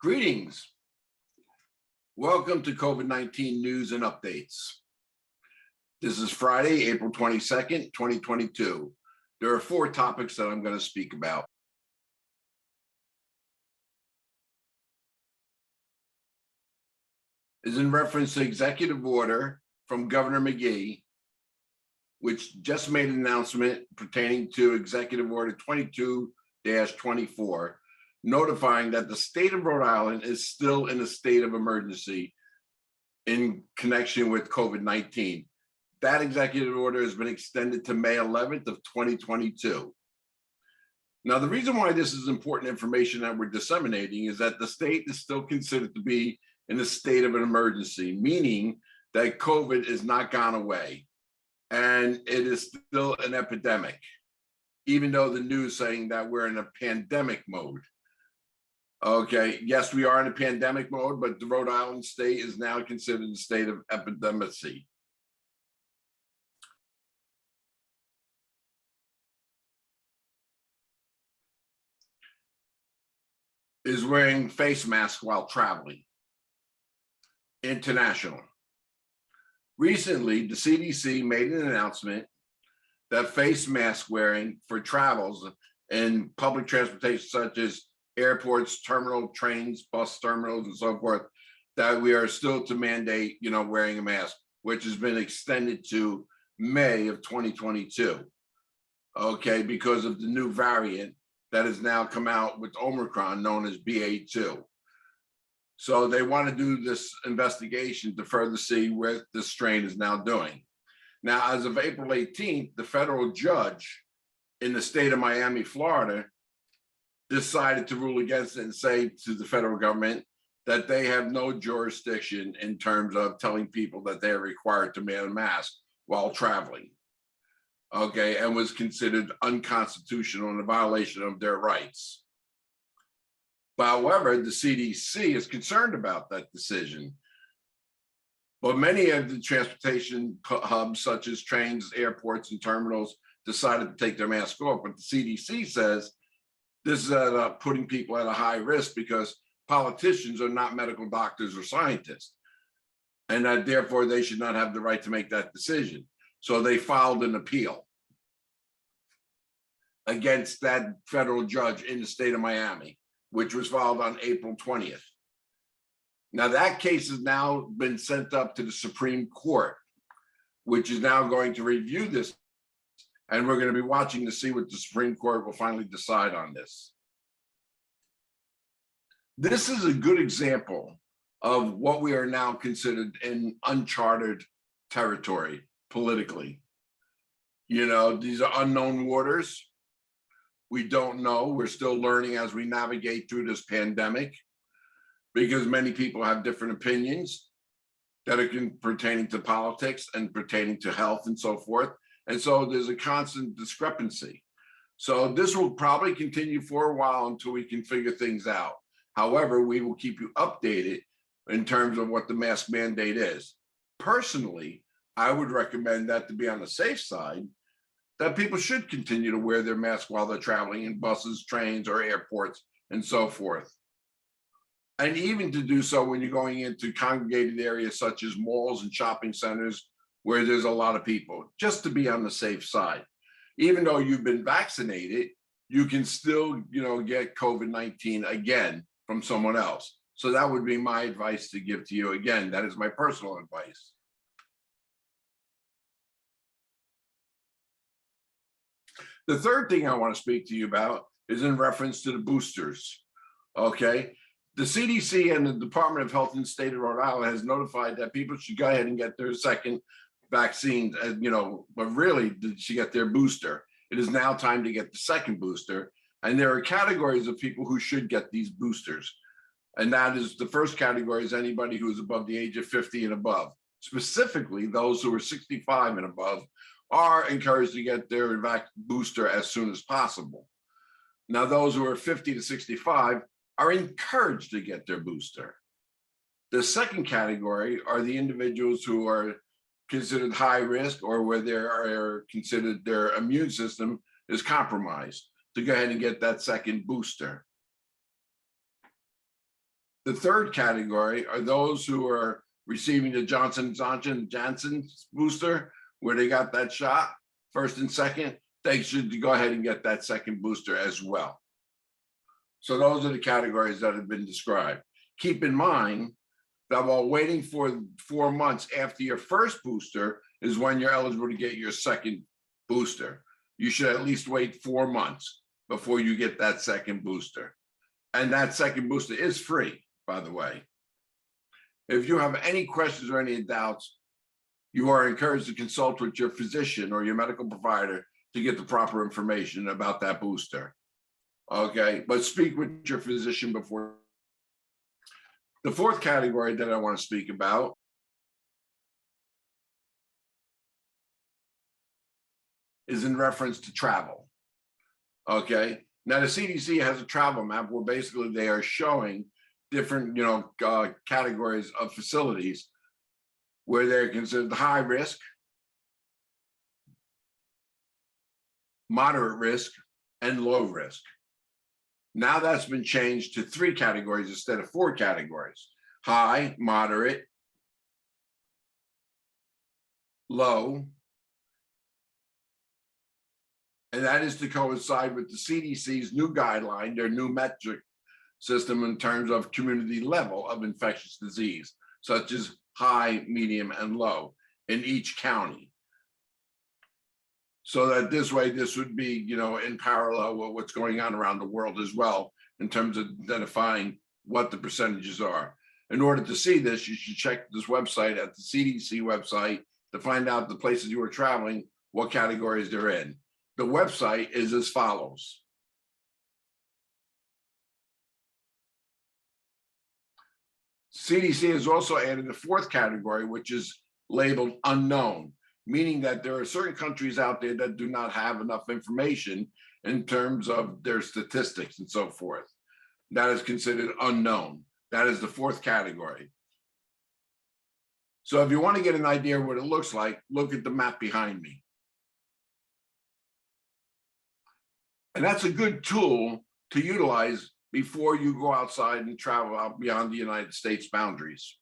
Greetings. Welcome to COVID-19 news and updates. This is Friday, April 22nd, 2022. There are 4 topics that I'm going to speak about. Is in reference to executive order from Governor McGee, which just made an announcement pertaining to Executive Order 22-24, notifying that the state of Rhode Island is still in a state of emergency in connection with COVID-19. That executive order has been extended to May 11th of 2022. Now, the reason why this is important information that we're disseminating is that the state is still considered to be in a state of an emergency, meaning that COVID is not gone away and it is still an epidemic, even though the news is saying that we're in a pandemic mode. Okay, yes, we are in a pandemic mode, but the Rhode Island state is now considered a state of epidemicy. Is wearing face masks while traveling. International. Recently, the CDC made an announcement that face mask wearing for travels in public transportation, such as airports, terminal trains, bus terminals, and so forth, that we are still to mandate, wearing a mask, which has been extended to May of 2022. Okay, because of the new variant that has now come out with Omicron, known as BA2. So they want to do this investigation to further see what this strain is now doing. Now, as of April 18th, the federal judge in the state of Miami, Florida, decided to rule against it and say to the federal government that they have no jurisdiction in terms of telling people that they are required to wear a mask while traveling. Okay, and was considered unconstitutional and a violation of their rights. However, the CDC is concerned about that decision. But many of the transportation hubs, such as trains, airports, and terminals, decided to take their mask off. But the CDC says this is putting people at a high risk because politicians are not medical doctors or scientists, and that therefore they should not have the right to make that decision. So they filed an appeal against that federal judge in the state of Miami, which was filed on April 20th. Now that case has now been sent up to the Supreme Court, which is now going to review this. And we're going to be watching to see what the Supreme Court will finally decide on this. This is a good example of what we are now considered in uncharted territory politically. These are unknown waters. We don't know. We're still learning as we navigate through this pandemic, because many people have different opinions that are pertaining to politics and pertaining to health and so forth. And so there's a constant discrepancy. So this will probably continue for a while until we can figure things out. However, we will keep you updated in terms of what the mask mandate is. Personally, I would recommend that, to be on the safe side, that people should continue to wear their mask while they're traveling in buses, trains, or airports, and so forth. And even to do so when you're going into congregated areas such as malls and shopping centers, where there's a lot of people, just to be on the safe side. Even though you've been vaccinated, you can still, get COVID-19 again from someone else. So that would be my advice to give to you. Again, that is my personal advice. The third thing I want to speak to you about is in reference to the boosters. Okay. The CDC and the Department of Health in the state of Rhode Island has notified that people should go ahead and get their second vaccine, but really they should get their booster. It is now time to get the second booster. And there are categories of people who should get these boosters. And that is, the first category is anybody who is above the age of 50 and above. Specifically, those who are 65 and above are encouraged to get their booster as soon as possible. Now, those who are 50 to 65 are encouraged to get their booster. The second category are the individuals who are considered high risk, or where they are considered their immune system is compromised, to go ahead and get that second booster. The third category are those who are receiving the Johnson booster, where they got that shot, first and second. They should go ahead and get that second booster as well. So those are the categories that have been described. Keep in mind that while waiting for 4 months after your first booster is when you're eligible to get your second booster. You should at least wait 4 months before you get that second booster. And that second booster is free, by the way. If you have any questions or any doubts, you are encouraged to consult with your physician or your medical provider to get the proper information about that booster. Okay, but speak with your physician before. The fourth category that I want to speak about is in reference to travel. Okay, now the CDC has a travel map where basically they are showing different, categories of facilities where they're considered high risk, moderate risk, and low risk. Now that's been changed to 3 categories instead of 4 categories: high, moderate, low. And that is to coincide with the CDC's new guideline, their new metric system in terms of community level of infectious disease, such as high, medium, and low in each county. So that this way, this would be, in parallel with what's going on around the world as well, in terms of identifying what the percentages are. In order to see this, you should check this website at the CDC website to find out the places you are traveling, what categories they're in. The website is as follows. CDC has also added a 4th category, which is labeled unknown, meaning that there are certain countries out there that do not have enough information in terms of their statistics and so forth. That is considered unknown. That is the 4th category. So if you want to get an idea of what it looks like, look at the map behind me. And that's a good tool to utilize before you go outside and travel out beyond the United States boundaries.